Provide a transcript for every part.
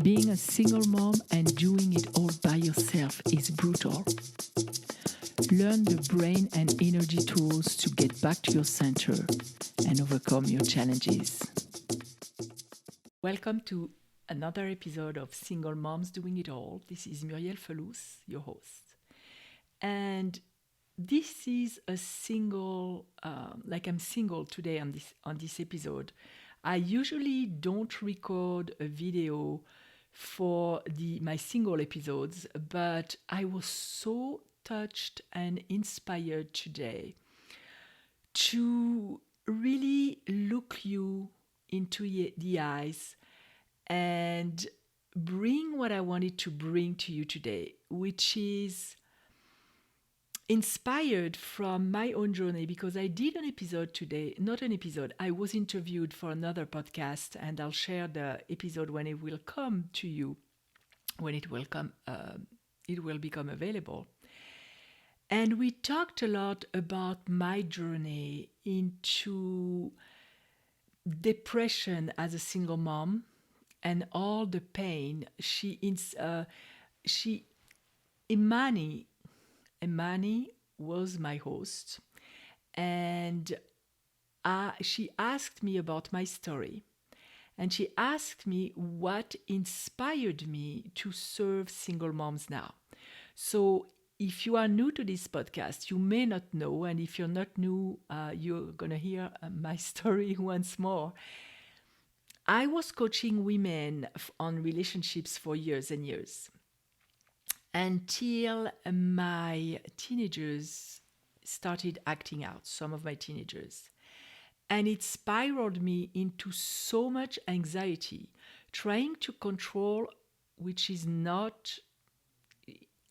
Being a single mom and doing it all by yourself is brutal. Learn the brain and energy tools to get back to your center and overcome your challenges. Welcome to another episode of Single Moms Doing It All. This is Muriel Felous, your host. And this is a single, I'm single today on this episode. I usually don't record a video for my single episodes, but I was so touched and inspired today to really look you into the eyes and bring what I wanted to bring to you today, which is inspired from my own journey, because I did an episode today, not an episode, I was interviewed for another podcast, and I'll share the episode when it will come to you, when it will become available. And we talked a lot about my journey into depression as a single mom and all the pain. Imani was my host, and she asked me about my story, and she asked me what inspired me to serve single moms now. So if you are new to this podcast, you may not know, and if you're not new, you're going to hear my story once more. I was coaching women on relationships for years and years, until my teenagers started acting out, some of my teenagers. And it spiraled me into so much anxiety, trying to control, which is not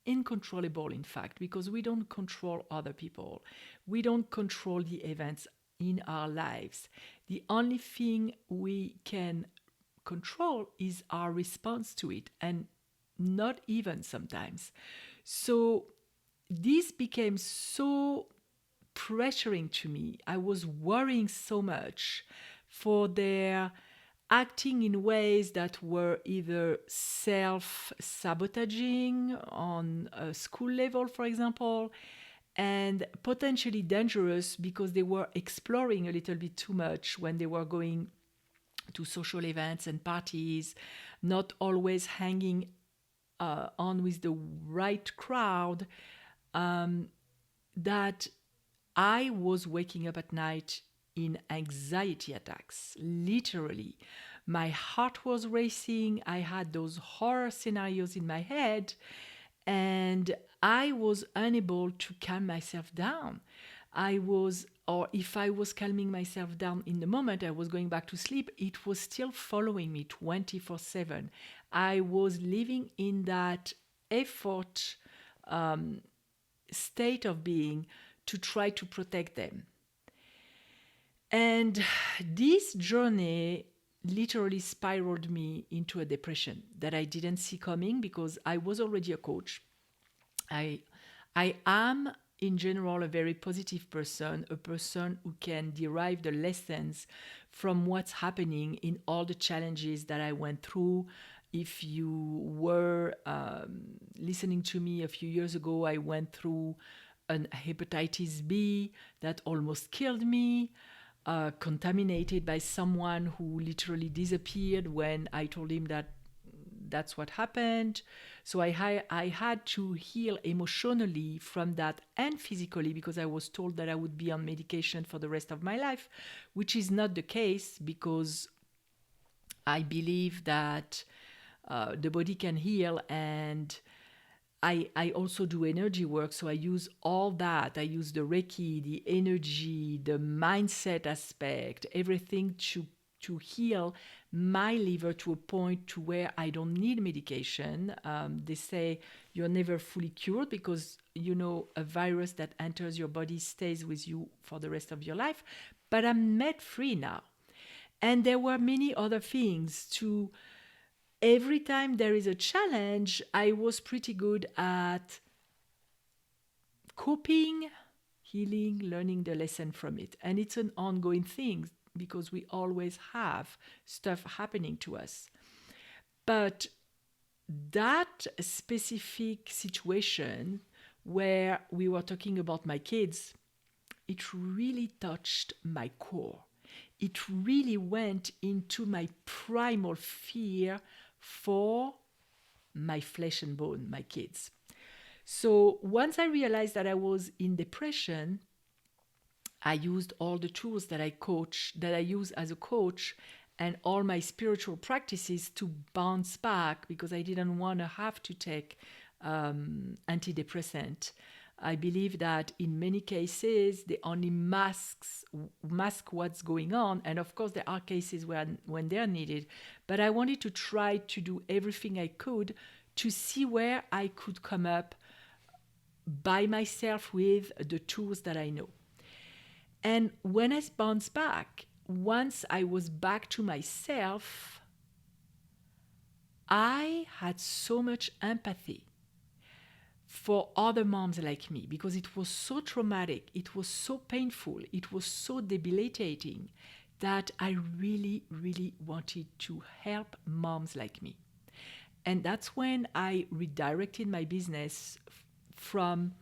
uncontrollable, in fact, because we don't control other people. We don't control the events in our lives. The only thing we can control is our response to it, and not even sometimes. So this became so pressuring to me. I was worrying so much for their acting in ways that were either self-sabotaging on a school level, for example, and potentially dangerous because they were exploring a little bit too much when they were going to social events and parties, not always hanging on with the right crowd, that I was waking up at night in anxiety attacks, literally. My heart was racing. I had those horror scenarios in my head, and I was unable to calm myself down. Or if I was calming myself down in the moment I was going back to sleep, it was still following me 24/7. I was living in that effort state of being to try to protect them. And this journey literally spiraled me into a depression that I didn't see coming, because I was already a coach. I am, in general, a very positive person, a person who can derive the lessons from what's happening in all the challenges that I went through. If you were listening to me a few years ago, I went through an hepatitis B that almost killed me, contaminated by someone who literally disappeared when I told him that that's what happened. So I had to heal emotionally from that, and physically, because I was told that I would be on medication for the rest of my life, which is not the case, because I believe that the body can heal, and I also do energy work, so I use all that. I use the Reiki, the energy, the mindset aspect, everything to heal my liver to a point to where I don't need medication. They say you're never fully cured, because, a virus that enters your body stays with you for the rest of your life. But I'm med-free now. And there were many other things to... Every time there is a challenge, I was pretty good at coping, healing, learning the lesson from it. And it's an ongoing thing, because we always have stuff happening to us. But that specific situation where we were talking about my kids, it really touched my core. It really went into my primal fear for my flesh and bone, my kids. So once I realized that I was in depression, I used all the tools that I use as a coach, and all my spiritual practices to bounce back, because I didn't want to have to take antidepressant. I believe that in many cases they only mask what's going on, and of course there are cases when they're needed. But I wanted to try to do everything I could to see where I could come up by myself with the tools that I know. And when I bounced back, once I was back to myself, I had so much empathy for other moms like me, because it was so traumatic, it was so painful, it was so debilitating, that I really, really wanted to help moms like me. And that's when I redirected my business from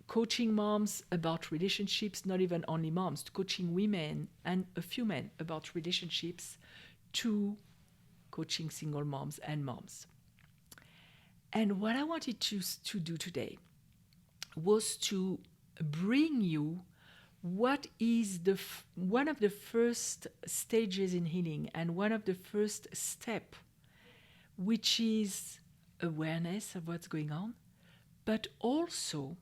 coaching moms about relationships, not even only moms, coaching women and a few men about relationships, to coaching single moms and moms. And what I wanted to do today was to bring you what is one of the first stages in healing, and one of the first step, which is awareness of what's going on, but also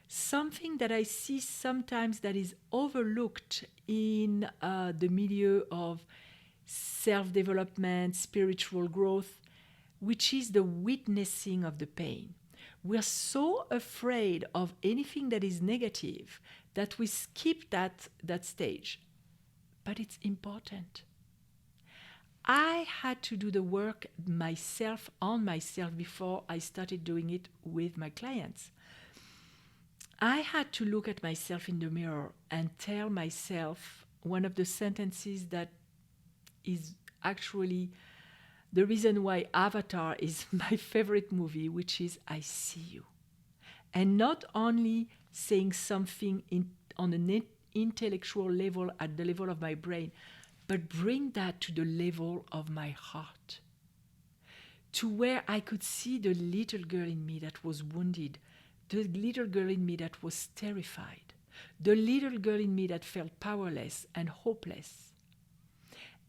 something that I see sometimes that is overlooked in the milieu of self-development, spiritual growth, which is the witnessing of the pain. We're so afraid of anything that is negative that we skip that stage. But it's important. I had to do the work myself on myself before I started doing it with my clients. I had to look at myself in the mirror and tell myself one of the sentences that is actually the reason why Avatar is my favorite movie, which is, I see you. And not only saying something on an intellectual level, at the level of my brain, but bring that to the level of my heart, to where I could see the little girl in me that was wounded, the little girl in me that was terrified, the little girl in me that felt powerless and hopeless.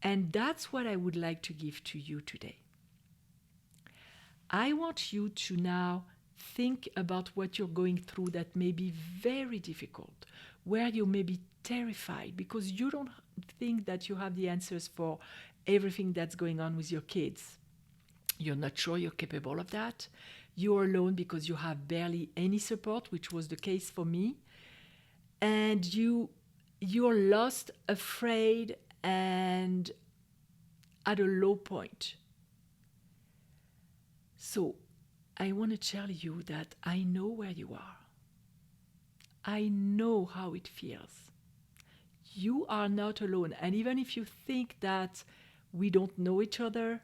And that's what I would like to give to you today. I want you to now think about what you're going through that may be very difficult, where you may be terrified because you don't think that you have the answers for everything that's going on with your kids. You're not sure you're capable of that. You're alone because you have barely any support, which was the case for me. And you're lost, afraid, and at a low point. So I want to tell you that I know where you are. I know how it feels. You are not alone. And even if you think that we don't know each other,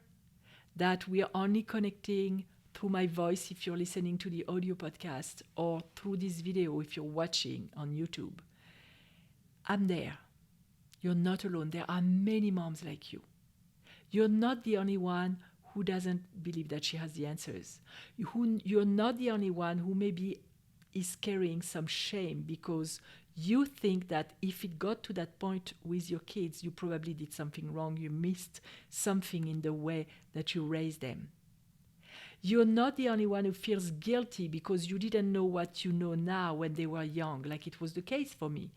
that we are only connecting through my voice if you're listening to the audio podcast, or through this video if you're watching on YouTube, I'm there. You're not alone. There are many moms like you. You're not the only one who doesn't believe that she has the answers. You're not the only one who maybe is carrying some shame because you think that if it got to that point with your kids, you probably did something wrong. You missed something in the way that you raised them. You're not the only one who feels guilty because you didn't know what you know now when they were young, like it was the case for me.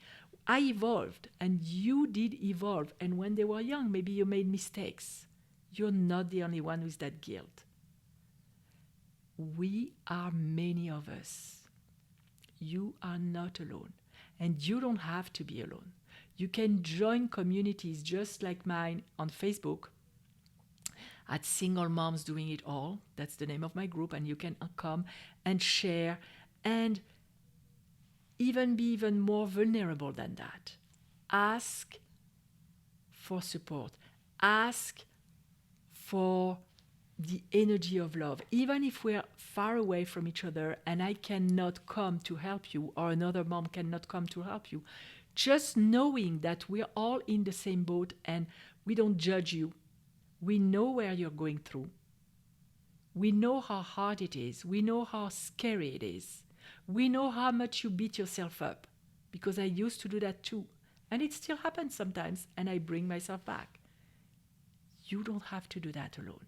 I evolved and you did evolve, and when they were young, maybe you made mistakes. You're not the only one with that guilt. We are many of us. You are not alone, and you don't have to be alone. You can join communities just like mine on Facebook at Single Moms Doing It All. That's the name of my group, and you can come and share and even be even more vulnerable than that. Ask for support. Ask for the energy of love. Even if we're far away from each other and I cannot come to help you, or another mom cannot come to help you, just knowing that we're all in the same boat and we don't judge you. We know where you're going through. We know how hard it is. We know how scary it is. We know how much you beat yourself up, because I used to do that too. And it still happens sometimes, and I bring myself back. You don't have to do that alone.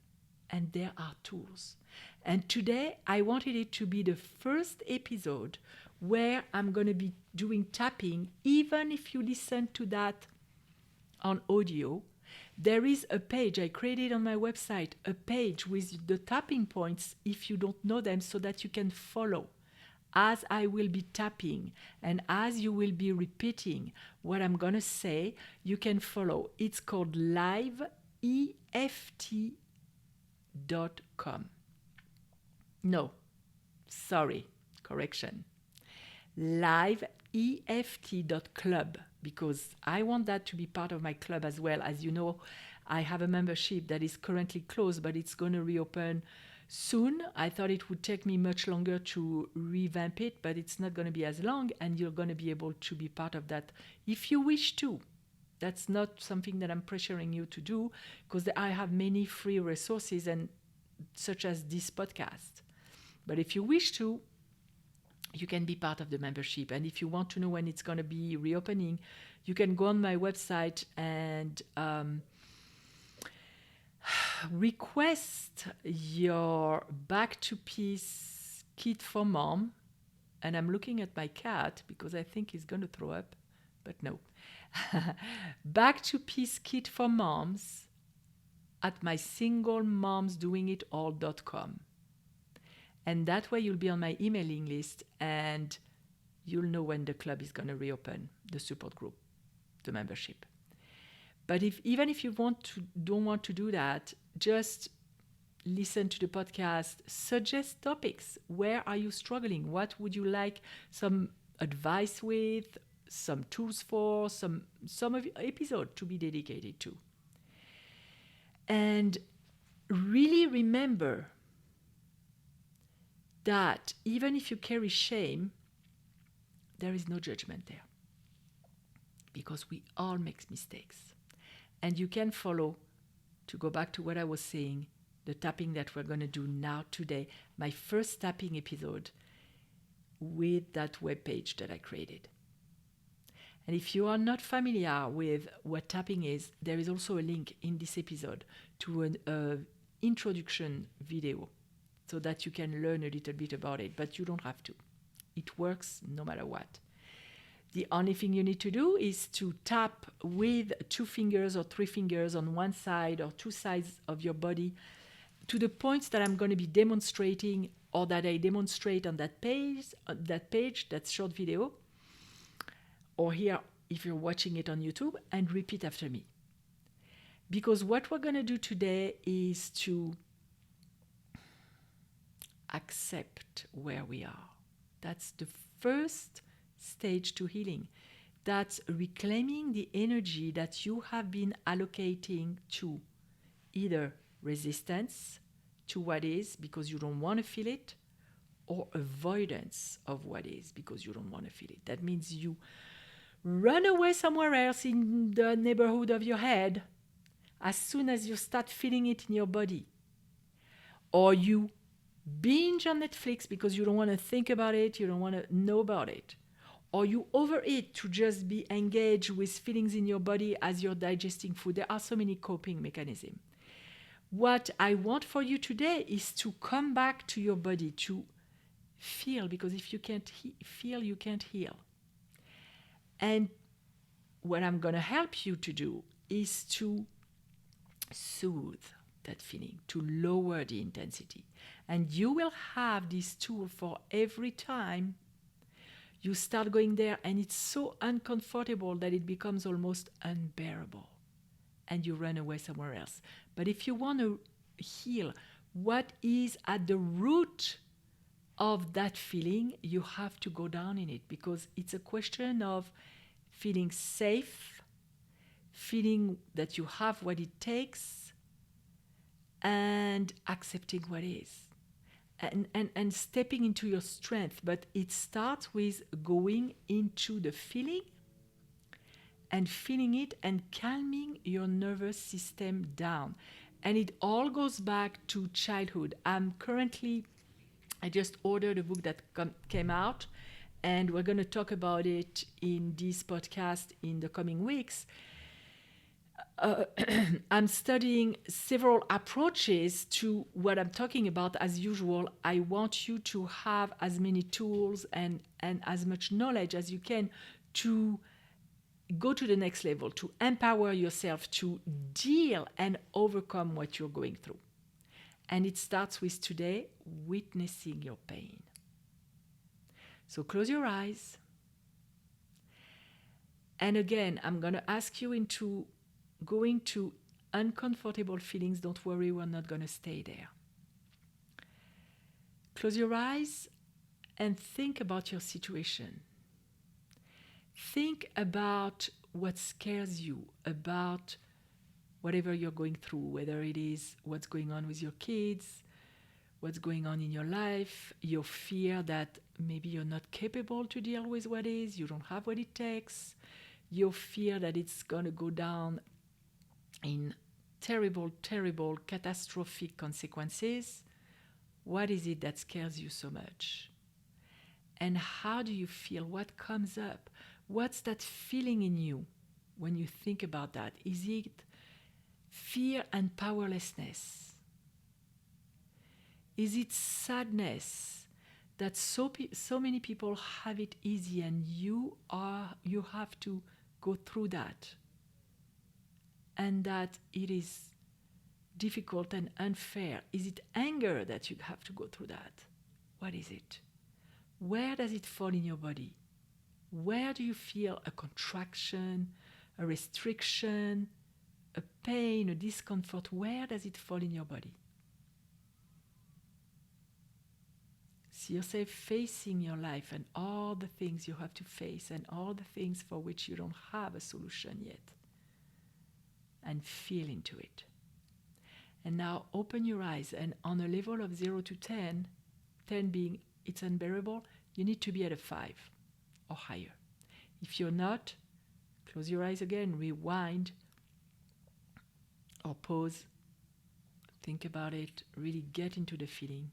And there are tools. And today, I wanted it to be the first episode where I'm going to be doing tapping. Even if you listen to that on audio, there is a page I created on my website, a page with the tapping points if you don't know them, so that you can follow as I will be tapping and as you will be repeating what I'm going to say. You can follow. It's called liveeft.com. No, sorry, correction. liveeft.club, because I want that to be part of my club as well. As you know, I have a membership that is currently closed, but it's going to reopen soon. I thought it would take me much longer to revamp it, but it's not going to be as long, and you're going to be able to be part of that if you wish to. That's not something that I'm pressuring you to do, because I have many free resources, and such as this podcast. But if you wish to, you can be part of the membership. And if you want to know when it's going to be reopening, you can go on my website and request your Back to Peace kit for mom. And I'm looking at my cat because I think he's going to throw up, but no. Back to Peace kit for moms at my singlemomsdoingitall.com. And that way you'll be on my emailing list and you'll know when the club is going to reopen, the support group, the membership. But even if you don't want to do that, just listen to the podcast, suggest topics. Where are you struggling? What would you like some advice with, some tools for, some of your episode to be dedicated to? And really remember that even if you carry shame, there is no judgment there, because we all make mistakes. And you can follow, to go back to what I was saying, the tapping that we're going to do now today, my first tapping episode with that webpage that I created. And if you are not familiar with what tapping is, there is also a link in this episode to an introduction video, so that you can learn a little bit about it, but you don't have to. It works no matter what. The only thing you need to do is to tap with 2 fingers or 3 fingers on one side or 2 sides of your body to the points that I'm going to be demonstrating, or that I demonstrate on that page, that short video, or here if you're watching it on YouTube, and repeat after me. Because what we're going to do today is to accept where we are. That's the first stage to healing. That's reclaiming the energy that you have been allocating to either resistance to what is because you don't want to feel it, or avoidance of what is because you don't want to feel it. That means you run away somewhere else in the neighborhood of your head as soon as you start feeling it in your body. Or you binge on Netflix because you don't want to think about it, you don't want to know about it. Or you overeat to just be engaged with feelings in your body as you're digesting food. There are so many coping mechanisms. What I want for you today is to come back to your body, to feel, because if you can't feel, you can't heal. And what I'm going to help you to do is to soothe that feeling, to lower the intensity. And you will have this tool for every time you start going there and it's so uncomfortable that it becomes almost unbearable and you run away somewhere else. But if you want to heal what is at the root of that feeling, you have to go down in it, because it's a question of feeling safe, feeling that you have what it takes, and accepting what is. And stepping into your strength. But it starts with going into the feeling and feeling it and calming your nervous system down. And it all goes back to childhood. I just ordered a book that came out, and we're going to talk about it in this podcast in the coming weeks. I'm studying several approaches to what I'm talking about. As usual, I want you to have as many tools and as much knowledge as you can to go to the next level, to empower yourself to deal and overcome what you're going through. And it starts with today, witnessing your pain. So close your eyes. And again, I'm going to ask you into going to uncomfortable feelings. Don't worry, we're not going to stay there. Close your eyes and think about your situation. Think about what scares you, about whatever you're going through, whether it is what's going on with your kids, what's going on in your life, your fear that maybe you're not capable to deal with what is, you don't have what it takes, your fear that it's going to go down in terrible, terrible, catastrophic consequences. What is it that scares you so much? And how do you feel? What comes up? What's that feeling in you when you think about that? Is it fear and powerlessness? Is it sadness that so many people have it easy and you have to go through that, and that it is difficult and unfair? Is it anger that you have to go through that? What is it? Where does it fall in your body? Where do you feel a contraction, a restriction, a pain, a discomfort? Where does it fall in your body? See yourself facing your life and all the things you have to face and all the things for which you don't have a solution yet. And feel into it. And now open your eyes, and on a level of 0 to 10, 10 being it's unbearable, you need to be at a 5 or higher. If you're not, close your eyes again, rewind or pause, think about it, really get into the feeling.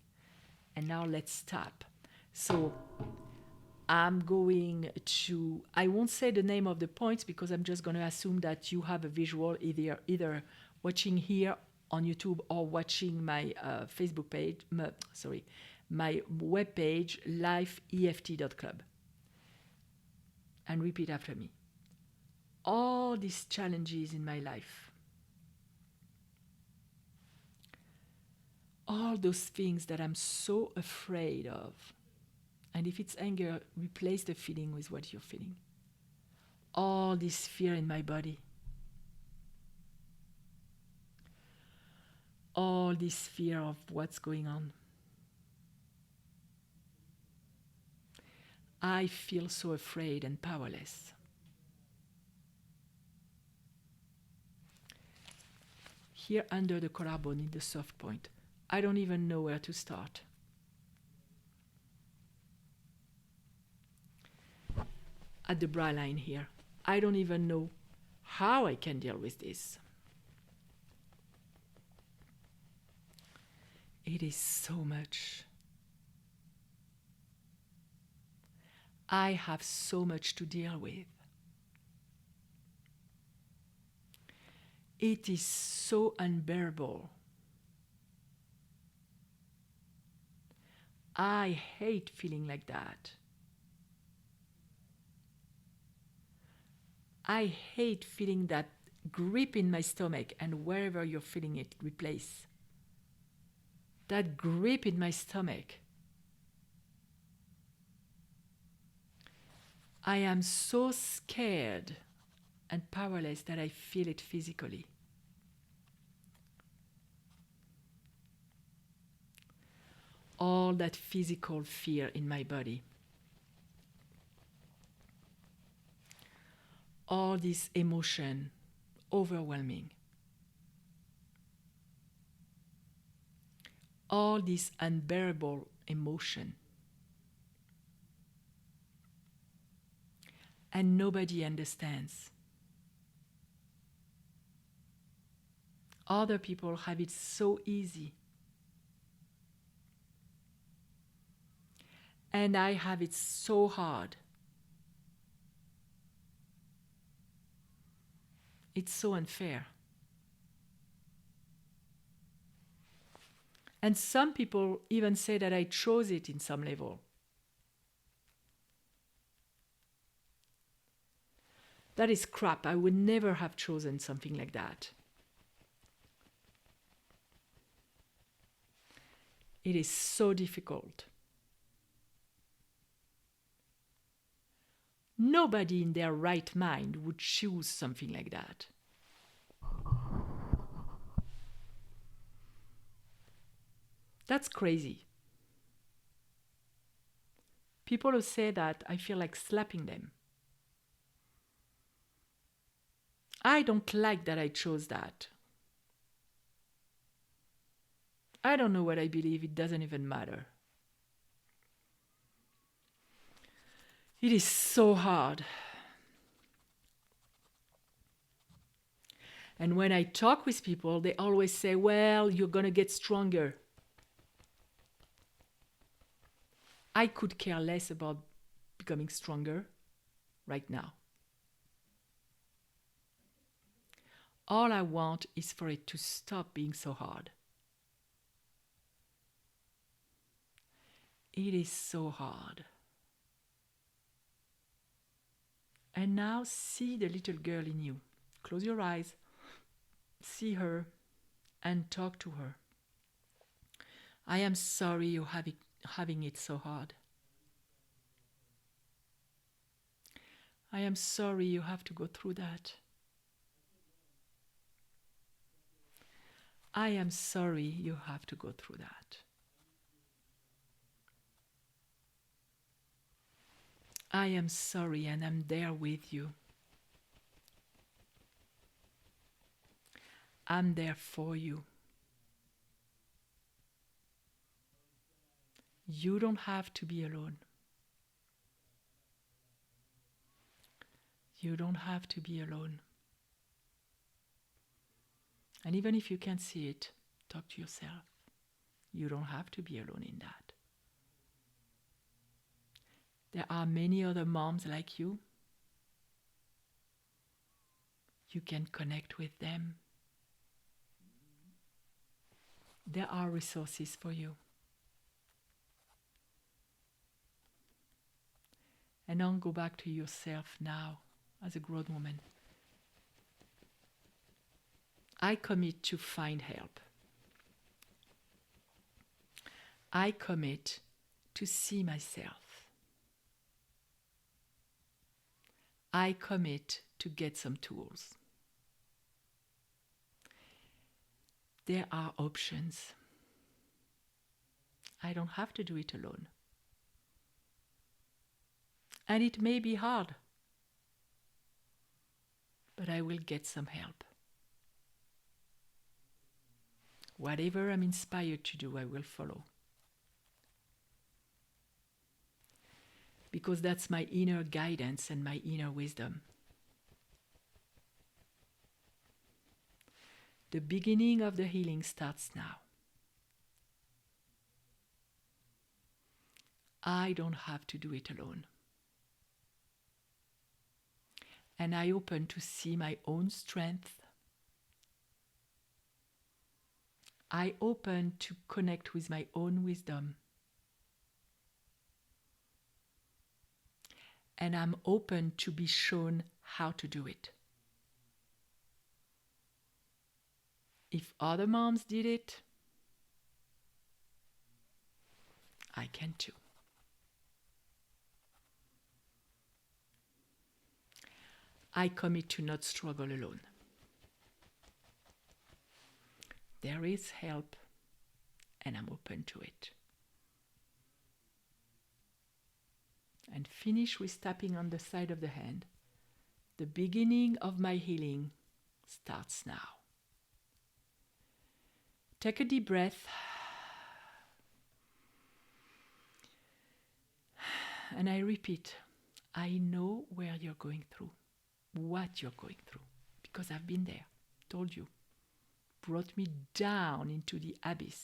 And now let's stop. So I'm going to, I won't say the name of the points because I'm just going to assume that you have a visual either watching here on YouTube or watching my Facebook page, my webpage, lifeft.club. And repeat after me. All these challenges in my life, all those things that I'm so afraid of, and if it's anger, replace the feeling with what you're feeling. All this fear in my body, all this fear of what's going on. I feel so afraid and powerless. Here under the collarbone in the soft point, I don't even know where to start. At the bra line here, I don't even know how I can deal with this. It is so much. I have so much to deal with. It is so unbearable. I hate feeling like that. I hate feeling that grip in my stomach, and wherever you're feeling it, replace that grip in my stomach. I am so scared and powerless that I feel it physically. All that physical fear in my body. All this emotion, overwhelming. all this unbearable emotion. And nobody understands. Other people have it so easy. And I have it so hard. It's so unfair. And some people even say that I chose it in some level. That is crap. I would never have chosen something like that. It is so difficult. Nobody in their right mind would choose something like that. That's crazy. People who say that, I feel like slapping them. I don't like that I chose that. I don't know what I believe. It doesn't even matter. It is so hard. And when I talk with people, they always say, well, you're going to get stronger. I could care less about becoming stronger right now. All I want is for it to stop being so hard. It is so hard. And now see the little girl in you. Close your eyes, see her, and talk to her. I am sorry you're having it so hard. I am sorry you have to go through that. I am sorry you have to go through that. I am sorry and I'm there with you. I'm there for you. You don't have to be alone. You don't have to be alone. And even if you can't see it, talk to yourself. You don't have to be alone in that. There are many other moms like you. You can connect with them. There are resources for you. And don't go back to yourself now as a grown woman. I commit to find help. I commit to see myself. I commit to get some tools. There are options. I don't have to do it alone. And it may be hard, but I will get some help. Whatever I'm inspired to do, I will follow. Because that's my inner guidance and my inner wisdom. The beginning of the healing starts now. I don't have to do it alone. And I open to see my own strength. I open to connect with my own wisdom. And I'm open to be shown how to do it. If other moms did it, I can too. I commit to not struggle alone. There is help, and I'm open to it. And finish with tapping on the side of the hand. The beginning of my healing starts now. Take a deep breath And I repeat, I know where you're going through, what you're going through, because I've been there, told you, brought me down into the abyss.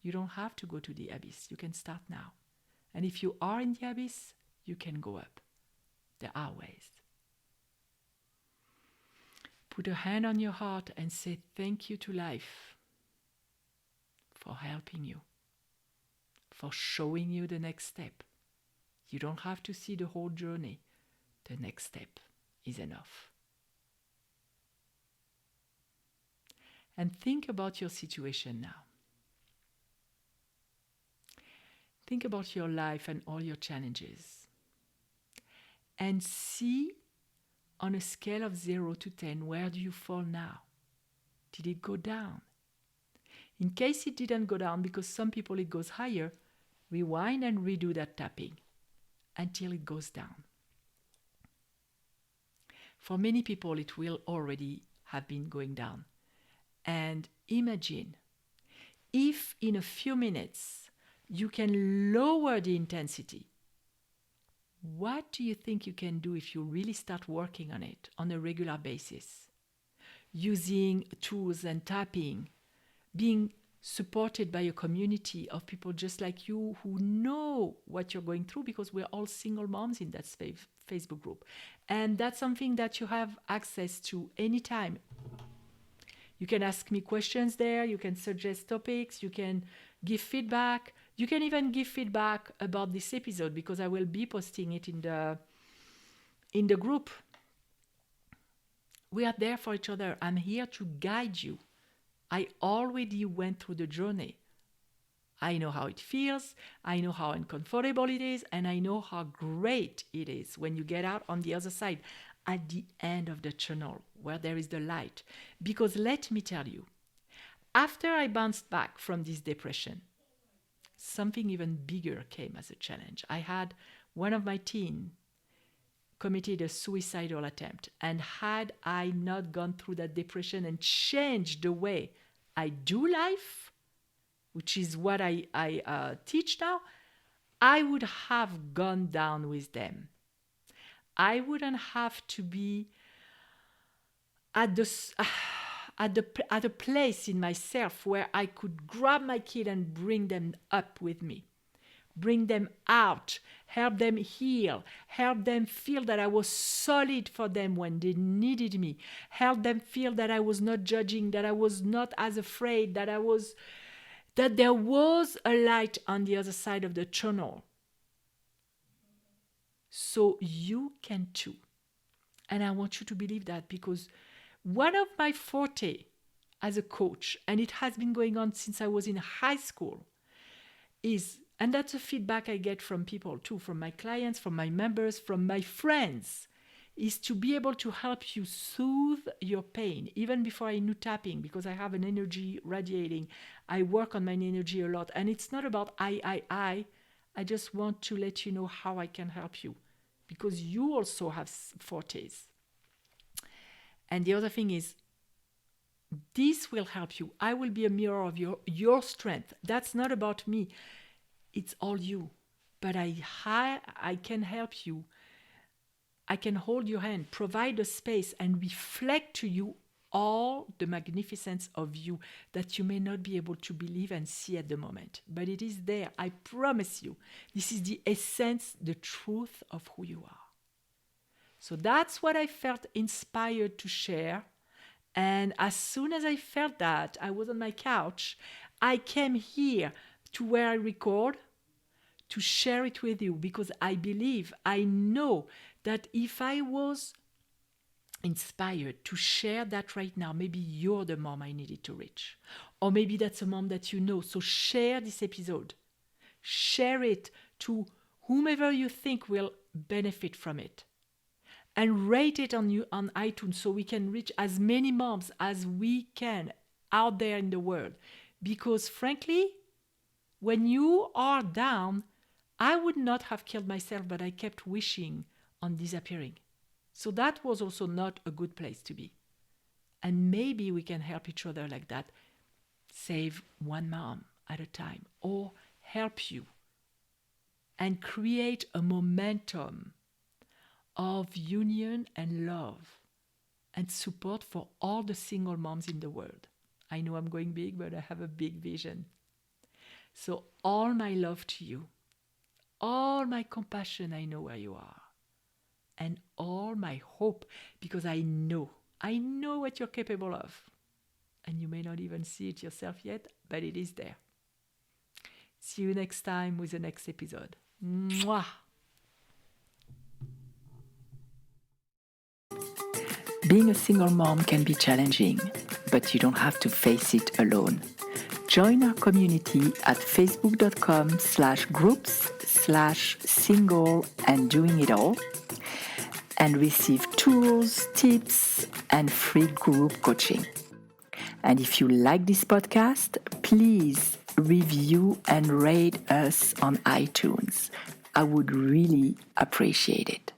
You don't have to go to the abyss. You can start now. And if you are in the abyss, you can go up. There are ways. Put a hand on your heart and say thank you to life for helping you, for showing you the next step. You don't have to see the whole journey. The next step is enough. And think about your situation now. Think about your life and all your challenges. And see on a scale of 0 to 10, where do you fall now? Did it go down? In case it didn't go down, because some people it goes higher, rewind and redo that tapping until it goes down. For many people, it will already have been going down. And imagine if in a few minutes you can lower the intensity. What do you think you can do if you really start working on it on a regular basis? Using tools and tapping, being supported by a community of people just like you who know what you're going through, because we're all single moms in that Facebook group. And that's something that you have access to anytime. You can ask me questions there, you can suggest topics, you can give feedback. You can even give feedback about this episode, because I will be posting it in the group. We are there for each other. I'm here to guide you. I already went through the journey. I know how it feels, I know how uncomfortable it is, and I know how great it is when you get out on the other side, at the end of the tunnel, where there is the light. Because let me tell you, after I bounced back from this depression, something even bigger came as a challenge. I had one of my team committed a suicidal attempt, and had I not gone through that depression and changed the way I do life, which is what I teach now, I would have gone down with them. I wouldn't have to be at a place in myself where I could grab my kid and bring them up with me, bring them out, help them heal, help them feel that I was solid for them when they needed me, help them feel that I was not judging, that I was not as afraid, that there was a light on the other side of the tunnel. So you can too. And I want you to believe that, because one of my forte as a coach, and it has been going on since I was in high school, is, and that's the feedback I get from people too, from my clients, from my members, from my friends, is to be able to help you soothe your pain. Even before I knew tapping, because I have an energy radiating, I work on my energy a lot. And it's not about I just want to let you know how I can help you, because you also have fortes. And the other thing is, this will help you. I will be a mirror of your strength. That's not about me. It's all you. But I can help you. I can hold your hand, provide a space, and reflect to you all the magnificence of you that you may not be able to believe and see at the moment. But it is there. I promise you. This is the essence, the truth of who you are. So that's what I felt inspired to share. And as soon as I felt that, I was on my couch, I came here to where I record to share it with you, because I know that if I was inspired to share that right now, maybe you're the mom I needed to reach. Or maybe that's a mom that you know. So share this episode. Share it to whomever you think will benefit from it. And rate it on iTunes, so we can reach as many moms as we can out there in the world. Because frankly, when you are down, I would not have killed myself, but I kept wishing on disappearing. So that was also not a good place to be. And maybe we can help each other like that. Save one mom at a time, or help you and create a momentum of union and love and support for all the single moms in the world. I know I'm going big, but I have a big vision. So all my love to you, all my compassion, I know where you are, and all my hope, because I know what you're capable of. And you may not even see it yourself yet, but it is there. See you next time with the next episode. Mwah! Being a single mom can be challenging, but you don't have to face it alone. Join our community at facebook.com/groups/single and doing it all, and receive tools, tips, and free group coaching. And if you like this podcast, please review and rate us on iTunes. I would really appreciate it.